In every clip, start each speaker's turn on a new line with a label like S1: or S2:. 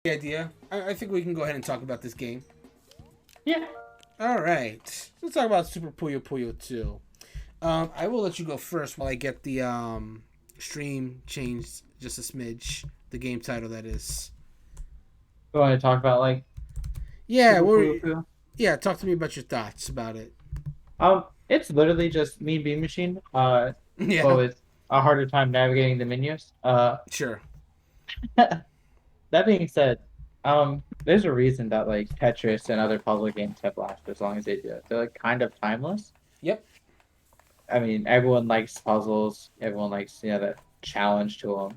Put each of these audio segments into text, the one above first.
S1: The idea. I think we can go ahead and talk about this game.
S2: Yeah.
S1: All right. Let's talk about Super Puyo Puyo 2. I will let you go first while I get the stream changed just a smidge. The game title, that is.
S2: Go ahead and talk about like
S1: Yeah,
S2: Super Puyo Puyo.
S1: yeah. Talk to me about your thoughts about it.
S2: It's literally just Mean Bean Machine, but
S1: Yeah,
S2: with a harder time navigating the menus.
S1: sure.
S2: That being said, there's a reason that like Tetris and other puzzle games have lasted as long as they do. They're like kind of timeless.
S1: Yep.
S2: I mean, everyone likes puzzles. Everyone likes that challenge to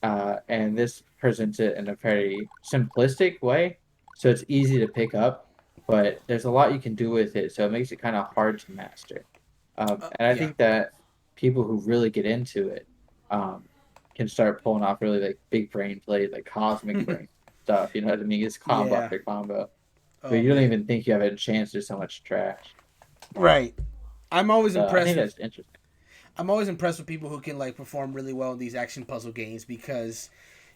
S2: them. And this presents it in a very simplistic way, so it's easy to pick up, but there's a lot you can do with it, so it makes it kind of hard to master. And I
S1: Yeah.
S2: think that people who really get into it um, can start pulling off really like big brain plays, like cosmic brain stuff. You know what I mean? It's combo
S1: Yeah.
S2: after combo, but
S1: Oh
S2: you don't
S1: man.
S2: even think you have a chance. There's so much trash.
S1: Right. I'm always
S2: So I
S1: impressed
S2: think
S1: with
S2: that's interesting.
S1: I'm always impressed with people who can like perform really well in these action puzzle games because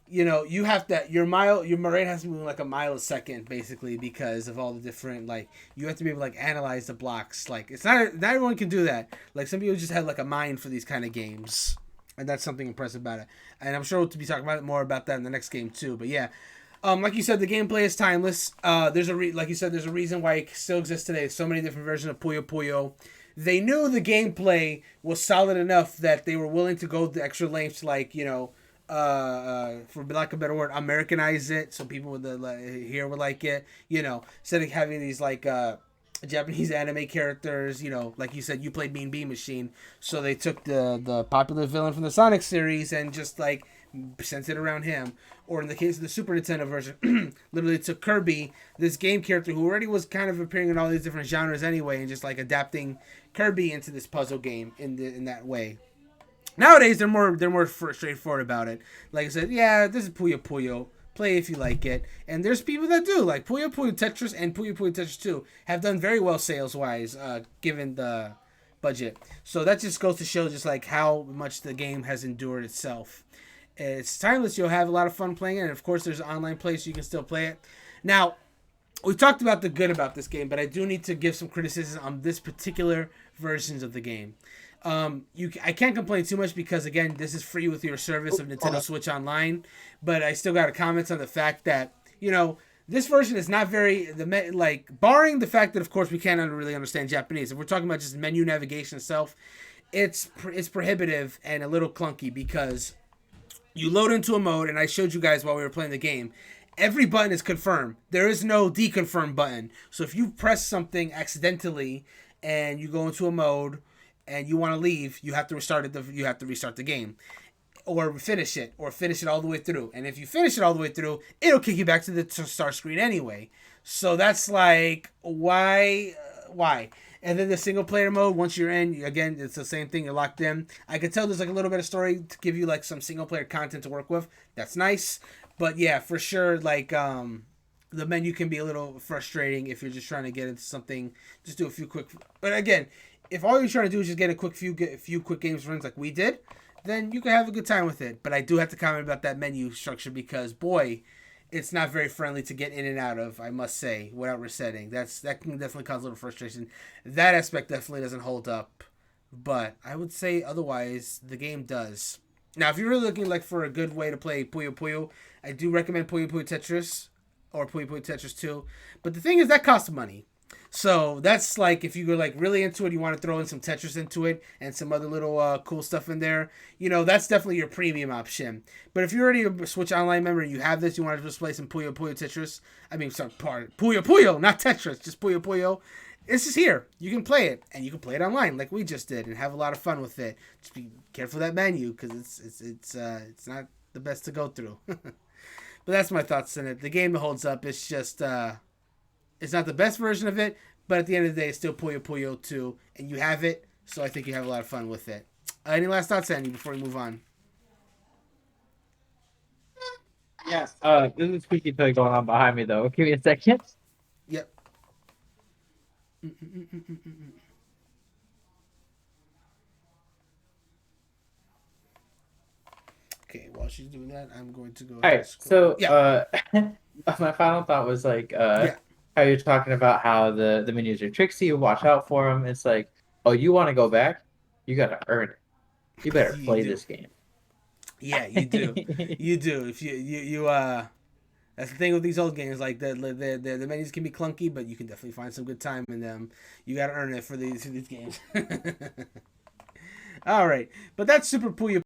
S1: you have to your brain has to move like a mile a second basically because of all the different like you have to be able to like analyze the blocks. Like it's not everyone can do that. Like some people just have like a mind for these kind of games. And that's something impressive about it. And I'm sure we'll be talking about it more about that in the next game too. But yeah, like you said, the gameplay is timeless. Like you said, there's a reason why it still exists today. So many different versions of Puyo Puyo. They knew the gameplay was solid enough that they were willing to go the extra lengths, to, like for lack of a better word, Americanize it so people would here would like it. Instead of having these like Japanese anime characters, like you said, you played Mean Bean Machine, so they took the popular villain from the Sonic series and just like centered around him. Or in the case of the Super Nintendo version, literally took Kirby, this game character who already was kind of appearing in all these different genres anyway, and just like adapting Kirby into this puzzle game in that way. Nowadays they're more straightforward about it. Like I said, yeah, this is Puyo Puyo. Play if you like it. And there's people that do. Like Puyo Puyo Tetris and Puyo Puyo Tetris 2 have done very well sales wise, given the budget. So that just goes to show just like how much the game has endured itself. It's timeless. You'll have a lot of fun playing it. And of course, there's an online play, so you can still play it. Now, we talked about the good about this game, but I do need to give some criticism on this particular versions of the game. I can't complain too much because again, this is free with your service of Nintendo Switch Online, but I still got to comment on the fact that this version is not very like barring the fact that of course we can't really understand Japanese. If we're talking about just menu navigation itself, it's prohibitive and a little clunky because you load into a mode, and I showed you guys while we were playing the game. Every button is confirmed. There is no deconfirm button. So if you press something accidentally and you go into a mode and you want to leave, you have to restart it. You have to restart the game, or finish it all the way through. And if you finish it all the way through, it'll kick you back to the start screen anyway. So that's like why? And then the single player mode, once you're in, again, it's the same thing. You're locked in. I could tell there's like a little bit of story to give you like some single player content to work with. That's nice. But yeah, for sure, like the menu can be a little frustrating if you're just trying to get into something. Just do a few quick. But again, if all you're trying to do is just get a few quick games runs like we did, then you can have a good time with it. But I do have to comment about that menu structure because boy, it's not very friendly to get in and out of. I must say, without resetting, that can definitely cause a little frustration. That aspect definitely doesn't hold up, but I would say otherwise the game does. Now, if you're really looking like for a good way to play Puyo Puyo, I do recommend Puyo Puyo Tetris or Puyo Puyo Tetris 2. But the thing is that costs money. So that's like if you go like really into it, you want to throw in some Tetris into it and some other little cool stuff in there. That's definitely your premium option. But if you're already a Switch Online member and you have this, you want to just play some Puyo Puyo Tetris. I mean, sorry, Puyo Puyo, not Tetris, just Puyo Puyo. This is here. You can play it, and you can play it online like we just did, and have a lot of fun with it. Just be careful of that menu because it's not the best to go through. But that's my thoughts on it. The game holds up. It's just it's not the best version of it, but at the end of the day, it's still Puyo Puyo 2, and you have it, so I think you have a lot of fun with it. Any last thoughts, Andy, before we move on?
S2: Yeah. This is squeaky toy going on behind me though. Give me a second.
S1: Yep. Okay, while she's doing that, I'm going to go
S2: All
S1: ahead and
S2: right,
S1: scroll.
S2: so
S1: Yeah,
S2: my final thought was like
S1: yeah.
S2: how you're talking about how the menus are tricksy, watch out for them. It's like, oh, you want to go back? You got to earn it. You better
S1: You
S2: play
S1: do.
S2: this game.
S1: Yeah, you do. You do. If you that's the thing with these old games. Like the menus can be clunky, but you can definitely find some good time in them. You got to earn it for these games. All right, but that's Super Puyo